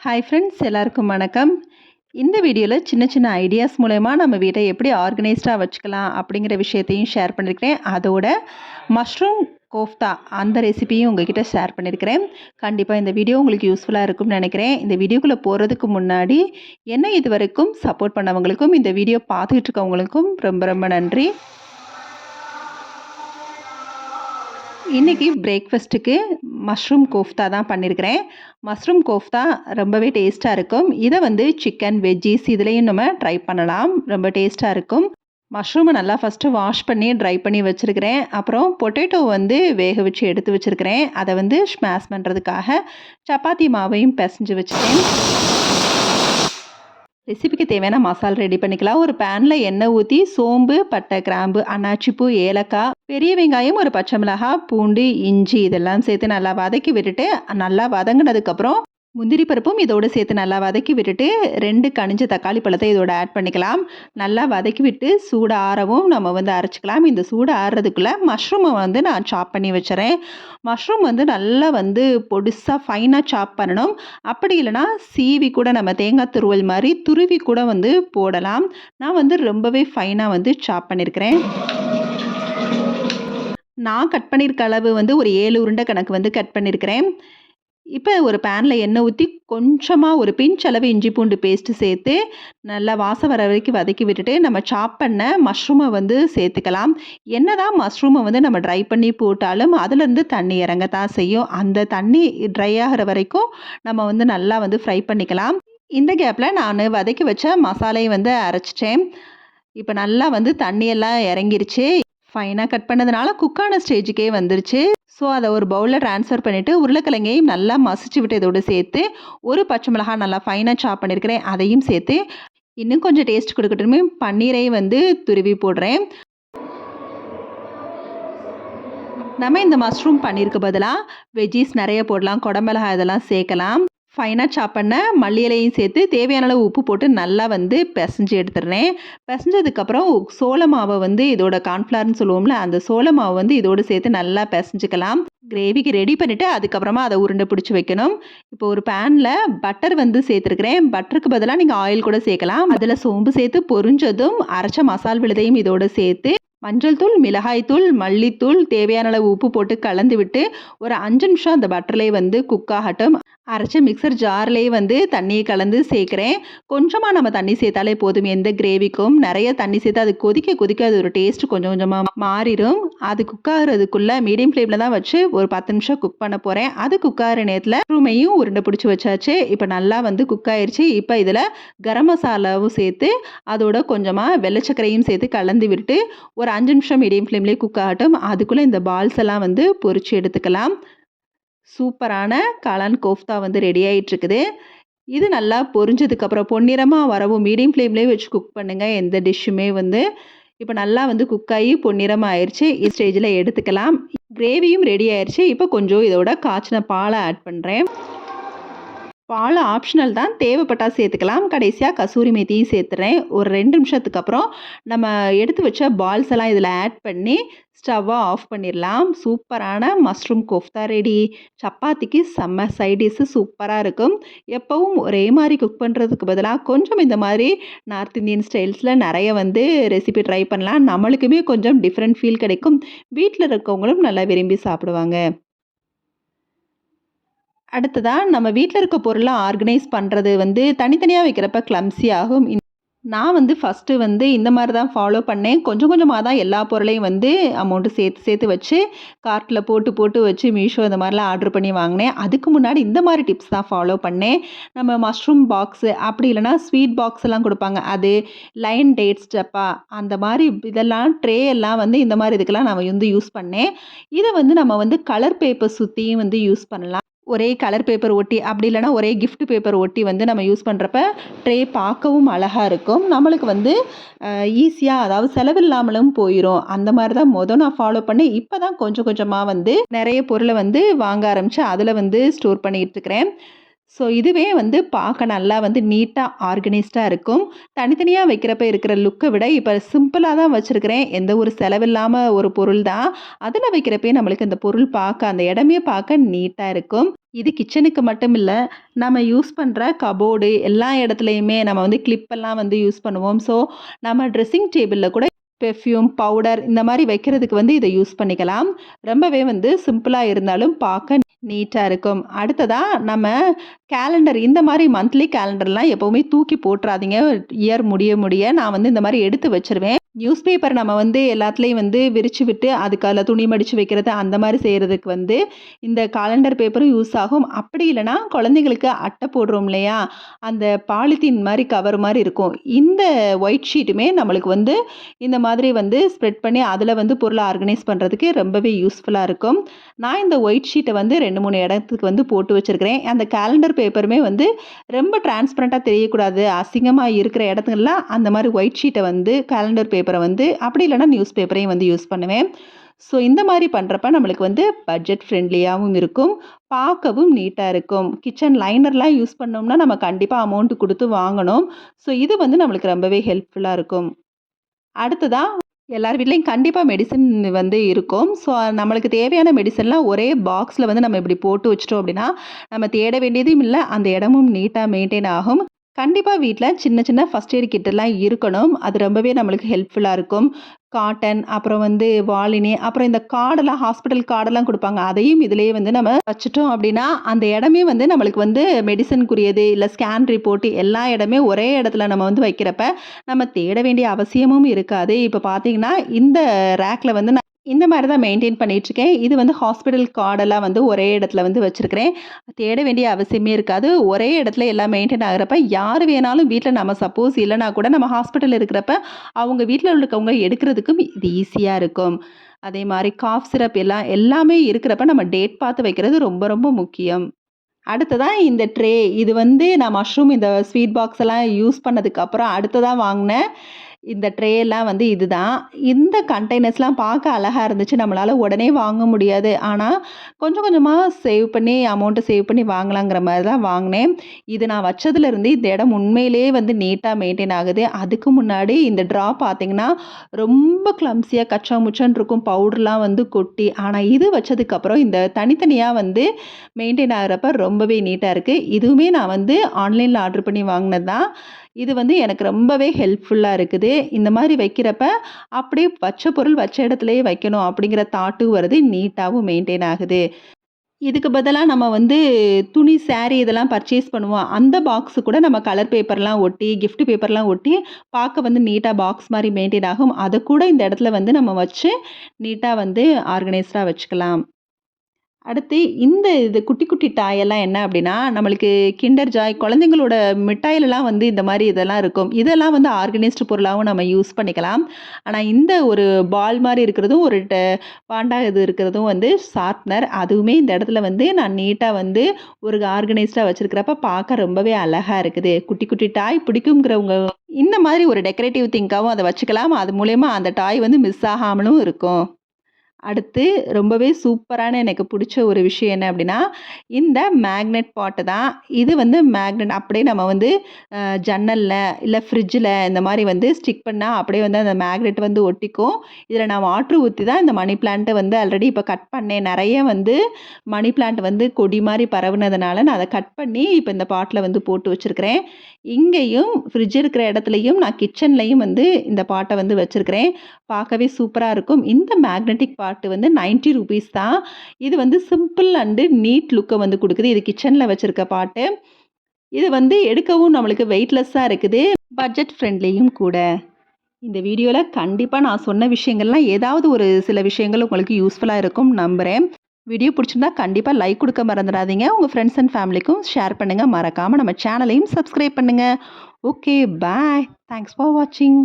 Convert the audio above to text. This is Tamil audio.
ஹாய் ஃப்ரெண்ட்ஸ், எல்லாருக்கும் வணக்கம். இந்த வீடியோவில் சின்ன சின்ன ஐடியாஸ் மூலமா நம்ம வீட்டை எப்படி ஆர்கனைஸ்டாக வச்சுக்கலாம் அப்படிங்கிற விஷயத்தையும் ஷேர் பண்ணியிருக்கிறேன். அதோட மஷ்ரூம் கோஃப்தா அந்த ரெசிபியும் உங்ககிட்ட ஷேர் பண்ணியிருக்கிறேன். கண்டிப்பாக இந்த வீடியோ உங்களுக்கு யூஸ்ஃபுல்லாக இருக்கும்னு நினைக்கிறேன். இந்த வீடியோக்குள்ளே போகிறதுக்கு முன்னாடி என்ன இது வரைக்கும் சப்போர்ட் பண்ணவங்களுக்கும் இந்த வீடியோ பார்த்துக்கிட்டு இருக்கவங்களுக்கும் ரொம்ப ரொம்ப நன்றி. இன்றைக்கி பிரேக்ஃபாஸ்ட்டுக்கு மஷ்ரூம் கோஃப்தா தான் பண்ணியிருக்கிறேன். மஷ்ரூம் கோஃப்தா ரொம்பவே டேஸ்ட்டாக இருக்கும். இதை சிக்கன், வெஜ்ஜீஸ் இதுலேயும் நம்ம ட்ரை பண்ணலாம். ரொம்ப டேஸ்ட்டாக இருக்கும். மஷ்ரூமை நல்லா ஃபஸ்ட்டு வாஷ் பண்ணி ட்ரை பண்ணி வச்சுருக்கிறேன். அப்புறம் பொட்டேட்டோ வேக வச்சு எடுத்து வச்சுருக்கிறேன். அதை ஸ்மாஷ் பண்ணுறதுக்காக சப்பாத்தி மாவையும் பிசைஞ்சு வச்சுட்டேன். ரெசிபிக்கு தேவையான மசாலா ரெடி பண்ணிக்கலாம். ஒரு பேனில் எண்ணெய் ஊற்றி சோம்பு, பட்டை, கிராம்பு, அன்னாச்சிப்பூ, ஏலக்காய், பெரிய வெங்காயம், ஒரு பச்சை மிளகாய், பூண்டு, இஞ்சி இதெல்லாம் சேர்த்து நல்லா வதக்கி விட்டுட்டு நல்லா வதங்கினதுக்கப்புறம் முந்திரி பருப்பும் இதோடு சேர்த்து நல்லா வதக்கி விட்டுட்டு 2 கனிஞ்ச தக்காளி பழத்தை இதோட ஆட் பண்ணிக்கலாம். நல்லா வதக்கி விட்டு சூடு ஆறவும் நம்ம அரைச்சிக்கலாம். இந்த சூடு ஆறுறதுக்குள்ளே மஷ்ரூமை நான் சாப் பண்ணி வச்சுறேன். மஷ்ரூம் நல்லா பொடிசாக ஃபைனாக சாப் பண்ணணும். அப்படி இல்லைனா சீவி கூட நம்ம தேங்காய் துருவல் மாதிரி துருவி கூட போடலாம். நான் ரொம்பவே ஃபைனாக சாப் பண்ணியிருக்கிறேன். நான் கட் பண்ணியிருக்க அளவு ஒரு 7 உருண்டை கணக்கு கட் பண்ணியிருக்கிறேன். இப்போ ஒரு பேனில் எண்ணெய் ஊற்றி கொஞ்சமாக ஒரு பிஞ்ச் அளவு இஞ்சி பூண்டு பேஸ்ட்டு சேர்த்து நல்லா வாசம் வர வரைக்கும் வதக்கி விட்டுட்டு நம்ம சாப் பண்ண மஷ்ரூமை சேர்த்துக்கலாம். என்ன தான் மஷ்ரூமை நம்ம ட்ரை பண்ணி போட்டாலும் அதுலேருந்து தண்ணி இறங்கத்தான் செய்யும். அந்த தண்ணி ட்ரை ஆகிற வரைக்கும் நம்ம நல்லா ஃப்ரை பண்ணிக்கலாம். இந்த கேப்பில் நான் வதக்கி வச்ச மசாலையை அரைச்சிட்டேன். இப்போ நல்லா தண்ணியெல்லாம் இறங்கிருச்சு. ஃபைனாக கட் பண்ணதுனால குக்கான ஸ்டேஜுக்கே வந்துருச்சு. ஸோ அதை ஒரு பவுலில் ட்ரான்ஸ்ஃபர் பண்ணிவிட்டு உருளைக்கிழங்கையும் நல்லா மசிச்சு விட்டு இதோடு சேர்த்து ஒரு பச்சை மிளகாய் நல்லா ஃபைனாக சாப் பண்ணியிருக்கிறேன். அதையும் சேர்த்து இன்னும் கொஞ்சம் டேஸ்ட் கொடுக்கட்டுமே பன்னீரையும் துருவி போடுறேன். நம்ம இந்த மஷ்ரூம் பன்னீருக்கு பதிலாக வெஜ்ஜீஸ் நிறைய போடலாம். குடமிளகாய் இதெல்லாம் சேர்க்கலாம். ஃபைனாக சாப் பண்ண மல்லி இலையும் சேர்த்து தேவையான அளவு உப்பு போட்டு நல்லா பிசைஞ்சு எடுத்துடுறேன். பிசைஞ்சதுக்கப்புறம் சோள மாவை இதோட கார்ன்ஃப்ளவர்னு சொல்லுவோம்ல, அந்த சோள மாவை இதோடு சேர்த்து நல்லா பிசைஞ்சிக்கலாம். கிரேவிக்கு ரெடி பண்ணிவிட்டு அதுக்கப்புறமா அதை உருண்டை பிடிச்சி வைக்கணும். இப்போ ஒரு பேனில் பட்டர் சேர்த்துருக்கிறேன். பட்டருக்கு பதிலாக நீங்கள் ஆயில் கூட சேர்க்கலாம். அதில் சோம்பு சேர்த்து பொரிஞ்சதும் அரைச்ச மசால் விழுதையும் இதோடு சேர்த்து மஞ்சள் தூள், மிளகாய் தூள், மல்லித்தூள், தேவையான அளவு உப்பு போட்டு கலந்து விட்டு ஒரு 5 நிமிஷம் அந்த பட்டர்லேயே குக் ஆகட்டும். அரைச்ச மிக்சர் ஜார்லேயே தண்ணியை கலந்து சேர்க்குறேன். கொஞ்சமாக நம்ம தண்ணி சேர்த்தாலே போதும். எந்த கிரேவிக்கும் நிறைய தண்ணி சேர்த்து அது கொதிக்க கொதிக்க அது ஒரு டேஸ்ட் கொஞ்சம் கொஞ்சமாக மாறிடும். அது குக் ஆகிறதுக்குள்ளே மீடியம் ஃப்ளேமில் தான் வச்சு ஒரு 10 நிமிஷம் குக் பண்ண போகிறேன். அது குக் ஆகிற நேரத்தில் ரூமையும் உருண்டை பிடிச்சி வச்சாச்சு. இப்போ நல்லா குக் ஆயிடுச்சு. இப்போ இதில் கரம் மசாலாவும் சேர்த்து அதோட கொஞ்சமாக வெள்ளைச்சக்கரையும் சேர்த்து கலந்து விட்டு ஒரு 5 நிமிஷம் மீடியம் ஃப்ளேம்லேயே குக் ஆகட்டும். அதுக்குள்ளே இந்த பால்ஸ் எல்லாம் பொரிச்சு எடுத்துக்கலாம். சூப்பரான காளான் கோஃப்தா ரெடி ஆகிட்டுருக்குது. இது நல்லா பொரிஞ்சதுக்கப்புறம் பொன்னிறமாக வரவும் மீடியம் ஃப்ளேம்லேயே வச்சு குக் பண்ணுங்கள். எந்த டிஷ்ஷுமே இப்போ நல்லா குக் ஆகி பொன்னிறமாக ஆயிடுச்சு. ஸ்டேஜில் எடுத்துக்கலாம். கிரேவியும் ரெடி ஆயிடுச்சு. இப்போ கொஞ்சம் இதோட காய்ச்சின பாலை ஆட் பண்ணுறேன். பால் ஆப்ஷனல் தான், தேவைப்பட்டால் சேர்த்துக்கலாம். கடைசியாக கசூரி மேத்தியும் சேர்த்துறேன். ஒரு 2 நிமிஷத்துக்கு அப்புறம் நம்ம எடுத்து வச்ச பால்ஸ் எல்லாம் இதில் ஆட் பண்ணி ஸ்டவ்வை ஆஃப் பண்ணிடலாம். சூப்பரான மஷ்ரூம் கோஃப்தா ரெடி. சப்பாத்திக்கு செம்ம சைட் டிஷ்ஷு சூப்பராக இருக்கும். எப்போவும் ஒரே மாதிரி குக் பண்ணுறதுக்கு பதிலாக கொஞ்சம் இந்த மாதிரி நார்த் இந்தியன் ஸ்டைல்ஸில் நிறைய ரெசிபி ட்ரை பண்ணலாம். நம்மளுக்குமே கொஞ்சம் டிஃப்ரெண்ட் ஃபீல் கிடைக்கும். வீட்டில் இருக்கவங்களும் நல்லா விரும்பி சாப்பிடுவாங்க. அடுத்ததாக நம்ம வீட்டில் இருக்க பொருளை ஆர்கனைஸ் பண்ணுறது தனித்தனியாக வைக்கிறப்ப கிளம்ஸி ஆகும். நான் ஃபஸ்ட்டு இந்த மாதிரி தான் ஃபாலோ பண்ணேன். கொஞ்சம் கொஞ்சமாக தான் எல்லா பொருளையும் அமௌண்ட்டு சேர்த்து சேர்த்து வச்சு கார்ட்டில் போட்டு போட்டு வச்சு மீஷோ இந்த மாதிரிலாம் ஆர்டர் பண்ணி வாங்கினேன். அதுக்கு முன்னாடி இந்த மாதிரி டிப்ஸ் தான் ஃபாலோ பண்ணேன். நம்ம மஷ்ரூம் பாக்ஸு அப்படி இல்லைனா ஸ்வீட் பாக்ஸ் எல்லாம் கொடுப்பாங்க, அது லைன் டேட்ஸ் டப்பா அந்த மாதிரி இதெல்லாம் ட்ரே எல்லாம் இந்த மாதிரி இதுக்கெல்லாம் நான் யூஸ் பண்ணேன். இதை நம்ம கலர் பேப்பர் சுற்றியும் யூஸ் பண்ணலாம். ஒரே கலர் பேப்பர் ஒட்டி அப்படி இல்லைனா ஒரே கிஃப்ட் பேப்பர் ஒட்டி நம்ம யூஸ் பண்ணுறப்ப ட்ரே பார்க்கவும் அழகாக இருக்கும். நம்மளுக்கு ஈஸியாக, அதாவது செலவில்லாமலும் போயிடும். அந்த மாதிரி தான் நான் ஃபாலோ பண்ணேன். இப்போ தான் கொஞ்சம் கொஞ்சமாக நிறைய பொருளை வாங்க ஆரம்பித்து அதில் ஸ்டோர் பண்ணிகிட்டு இருக்கிறேன். ஸோ இதுவே பார்க்க நல்லா நீட்டாக ஆர்கனைஸ்டாக இருக்கும். தனித்தனியாக வைக்கிறப்ப இருக்கிற லுக்கை விட இப்போ சிம்பிளாக தான் வச்சுருக்கிறேன். எந்த ஒரு செலவில்லாமல் ஒரு பொருள் தான். அதில் வைக்கிறப்பே நம்மளுக்கு இந்த பொருள் பார்க்க, அந்த இடமே பார்க்க நீட்டாக இருக்கும். இது கிச்சனுக்கு மட்டும் இல்ல, நம்ம யூஸ் பண்ற கபோர்டு எல்லா இடத்துலயுமே நம்ம வந்து கிளிப்பெல்லாம் வந்து யூஸ் பண்ணுவோம். ஸோ, நம்ம ட்ரெஸ்ஸிங் டேபிள்ல கூட பெர்ஃப்யூம், பவுடர் இந்த மாரி வைக்கிறதுக்கு வந்து இத யூஸ் பண்ணிக்கலாம். ரொம்பவே வந்து சிம்பிளா இருந்தாலும் பார்க்க நீட்டா இருக்கும். அடுத்ததா நம்ம கேலண்டர் இந்த மாரி மந்த்லி கேலண்டர்லாம் எப்பவுமே தூக்கி போட்றாதீங்க. இயர் முடிய முடிய நான் வந்து இந்த மாரி எடுத்து வச்சுருவேன். நியூஸ் பேப்பர் நம்ம வந்து எல்லாத்துலயும் வந்து விரிச்சு விட்டு, அதுக்கு அதில துணி மடிச்சு வைக்கிறது அந்த மாரி செய்றதுக்கு வந்து இந்த காலண்டர் பேப்பரும் யூஸ் ஆகும். அப்படி இல்லன்னா, குழந்தைங்களுக்கு அட்டை போடுறோம் இல்லையா? அந்த பாலித்தீன் மாரி கவர் மாரி இருக்கும். இந்த ஒயிட் ஷீட்டுமே நம்மளுக்கு வந்து இந்த மாதிரி வந்து ஸ்ப்ரெட் பண்ணி அதில வந்து பொருள ஆர்கனைஸ் பண்றதுக்கு ரொம்பவே யூஸ்ஃபுல்லா இருக்கும். நான் இந்த ஒயிட் ஷீட்ட வந்து 2, 3 இடத்துக்கு வந்து போட்டு வச்சிருக்கிறேன். அந்த கேலண்டர் பேப்பருமே வந்து ரொம்ப டிரான்ஸ்பரண்டா தெரியக்கூடாது. அசிங்கமா இருக்கிற இடத்துங்கலாம் அந்த மாரி ஒயிட் ஷீட்ட வந்து கேலண்டர் பேப்பர வந்து அப்படி இல்லன்னா நியூஸ் பேப்பரையும் வந்து யூஸ் பண்ணுவேன். ஸோ இந்த மாரி பண்றப்ப நம்மளுக்கு வந்து பட்ஜெட் ஃப்ரெண்ட்லியாவும் இருக்கும். பார்க்கவும் நீட்டா இருக்கும். கிச்சன் லைனர்லாம் யூஸ் பண்ணோம்னா, நம்ம கண்டிப்பா அமௌண்ட் குடுத்து வாங்கணும். ஸோ இது வந்து நம்மளுக்கு ரொம்பவே ஹெல்ப்ஃபுல்லா இருக்கும். அடுத்ததா எல்லார் வீட்லயும் கண்டிப்பா மெடிசின் வந்து இருக்கும். ஸோ நம்மளுக்கு தேவையான மெடிசன்லாம் ஒரே பாக்ஸ்ல வந்து நம்ம இப்படி போட்டு வச்சுட்டோம் அப்படின்னா, நம்ம தேட வேண்டியதும் இல்ல. அந்த இடமும் நீட்டா மெயின்டெயின் ஆகும். கண்டிப்பா வீட்ல சின்ன சின்ன ஃபர்ஸ்ட் எய்ட் கிட்லாம் இருக்கணும். அது ரொம்பவே நம்மளுக்கு ஹெல்ப்ஃபுல்லா இருக்கும். காட்டன், அப்புறம் வந்து வாளினி, அப்புறம் இந்த கார்டெல்லாம் ஹாஸ்பிட்டல் கார்டெல்லாம் குடுப்பாங்க. அதையும் இதிலேயே வந்து நம்ம வச்சுட்டோம் அப்படின்னா, அந்த இடமே வந்து நம்மளுக்கு வந்து மெடிசினுக்குரியது, இல்ல ஸ்கேன் ரிப்போர்ட் எல்லா இடமே ஒரே இடத்துல நம்ம வந்து வைக்கிறப்ப, நம்ம தேட வேண்டிய அவசியமும் இருக்காது. இப்ப பார்த்தீங்கன்னா, இந்த ரேக்ல வந்து நான் இந்த மாரி தான் மெயின்டெயின் பண்ணிட்டுருக்கேன். இது வந்து ஹாஸ்பிட்டல் கார்டெல்லாம் வந்து ஒரே இடத்துல வந்து வச்சிருக்கிறேன். தேட வேண்டிய அவசியமே இருக்காது. ஒரே இடத்துல எல்லாம் மெயின்டெயின் ஆகுறப்ப, யார் வேணாலும் வீட்ல நம்ம சப்போஸ் இல்லன்னா கூட நம்ம ஹாஸ்பிட்டல்ல இருக்கிறப்ப, அவங்க வீட்ல இருக்கவங்க எடுக்கிறதுக்கும் இது ஈஸியா இருக்கும். அதே மாரி காஃப் சிரப் எல்லாமே இருக்கிறப்ப நம்ம டேட் பார்த்து வைக்கிறது ரொம்ப ரொம்ப முக்கியம். அடுத்ததா இந்த ட்ரே இது வந்து நான் மஷ்ரூம் இந்த ஸ்வீட் பாக்ஸ் எல்லாம் யூஸ் பண்ணதுக்கப்புறம் அடுத்ததா வாங்குன இந்த ட்ரே எல்லாம் வந்து இதுதான். இந்த கண்டெய்னர்ஸ்லாம் பார்க்க அழகா இருந்துச்சு. நம்மளால உடனே வாங்க முடியாது. ஆனா, கொஞ்சம் கொஞ்சமா சேவ் பண்ணி அமௌண்ட் சேவ் பண்ணி வாங்கலாங்கிற மாரி தான் வாங்குனேன். இது நான் வச்சதுலேருந்து இந்த இடம் உண்மையிலேயே வந்து நீட்டா மெயின்டெயின் ஆகுது. அதுக்கு முன்னாடி இந்த ட்ரா பார்த்தீங்கன்னா, ரொம்ப கிளம்ஸியா கச்சா முச்சான்னு இருக்கும். பவுடர்லாம் வந்து கொட்டி. ஆனா, இது வச்சதுக்கப்புறம் இந்த தனித்தனியா வந்து மெயின்டெயின் ஆகுறப்ப ரொம்பவே நீட்டா இருக்கு. இதுவுமே நான் வந்து ஆன்லைன்ல ஆர்டர் பண்ணி வாங்குனது தான். இது வந்து எனக்கு ரொம்பவே ஹெல்ப்ஃபுல்லா இருக்குது. இந்த மாரி வைக்கிறப்ப, அப்படியே வச்ச பொருள் வச்ச இடத்துலயே வைக்கணும் அப்படிங்கிற தாட்டும் வருது. நீட்டாவும் மெயின்டெயின் ஆகுது. இதுக்கு பதிலா நம்ம வந்து துணி, சாரி இதெல்லாம் பர்ச்சேஸ் பண்ணுவோம். அந்த பாக்ஸு கூட நம்ம கலர் பேப்பர்லாம் ஒட்டி, கிஃப்ட் பேப்பர்லாம் ஒட்டி பார்க்க வந்து நீட்டா பாக்ஸ் மாரி மெயின்டெயின் ஆகும். அத கூட இந்த இடத்துல வந்து நம்ம வச்சு நீட்டா வந்து ஆர்கனைஸ்டா வச்சுக்கலாம். அடுத்து இந்த இது குட்டி குட்டி டாய் எல்லாம் என்ன அப்படின்னா, நம்மளுக்கு கிண்டர் ஜாய் குழந்தைங்களோட மிட்டாயிலலாம் வந்து இந்த மாரி இதெல்லாம் இருக்கும். இதெல்லாம் வந்து ஆர்கனைஸ்டு பொருளாவும் நம்ம யூஸ் பண்ணிக்கலாம். ஆனா இந்த ஒரு பால் மாரி இருக்கிறதும், ஒரு பாண்டா இது இருக்கிறதும் வந்து ஷார்ப்னர். அதுவுமே இந்த இடத்துல வந்து நான் நீட்டா வந்து ஒரு ஆர்கனைஸ்டா வச்சிருக்கிறப்ப பார்க்க ரொம்பவே அழகா இருக்குது. குட்டி குட்டி டாய் பிடிக்குங்கிறவங்க இந்த மாதிரி ஒரு டெக்கரேட்டிவ் திங்காவும் அத வச்சுக்கலாம். அது மூலியமா அந்த டாய் வந்து மிஸ் ஆகாமலும் இருக்கும். அடுத்து ரொம்பவே சூப்பரான எனக்கு புடிச்ச ஒரு விஷயம் என்ன அப்படின்னா, இந்த மேக்னெட் பாட்டு தான். இது வந்து மேக்னெட் அப்படியே நம்ம வந்து ஜன்னல்ல, இல்ல ஃப்ரிட்ஜில இந்த மாரி வந்து ஸ்டிக் பண்ணா அப்படியே வந்து அந்த மேக்னெட் வந்து ஒட்டிக்கும். இதில நான் வாட்டர் ஊத்தி தான் இந்த மணி பிளான்ட்ட வந்து ஆல்ரெடி இப்ப கட் பண்ணேன். நெறைய வந்து மணி பிளான்ட் வந்து கொடி மாரி பரவுனதுனால, நான் அத கட் பண்ணி இப்ப இந்த பாட்ல வந்து போட்டு வச்சிருக்கிறேன். இங்கேயும் ஃப்ரிட்ஜ் இருக்கிற இடத்துலயும் நான் கிச்சன்லயும் வந்து இந்த பாட்ட வந்து வச்சிருக்கிறேன். பார்க்கவே சூப்பரா இருக்கும். இந்த மேக்னெட்டிக் பாட்டு வந்து ₹90 தான். இது வந்து சிம்பிள் அண்ட் நீட் லுக்க வந்து குடுக்குது. இது கிச்சன்ல வச்சிருக்க பாட்டு. இது வந்து எடுக்கவும் நம்மளுக்கு வெயிட்லெஸ்ஸா இருக்குது. பட்ஜெட் ஃப்ரெண்ட்லியும் கூட. இந்த வீடியோல கண்டிப்பா நான் சொன்ன விஷயங்கள்லாம் ஏதாவது ஒரு சில விஷயங்கள் உங்களுக்கு யூஸ்ஃபுல்லா இருக்கும் நம்புறேன். வீடியோ பிடிச்சிருந்தா கண்டிப்பா லைக் குடுக்க மறந்துடாதீங்க. உங்க ஃப்ரெண்ட்ஸ் அண்ட் ஃபேமிலிக்கும் ஷேர் பண்ணுங்க. மறக்காம நம்ம சேனலையும் சப்ஸ்கிரைப் பண்ணுங்க. Okay, bye. தேங்க்ஸ் ஃபார் வாட்சிங்.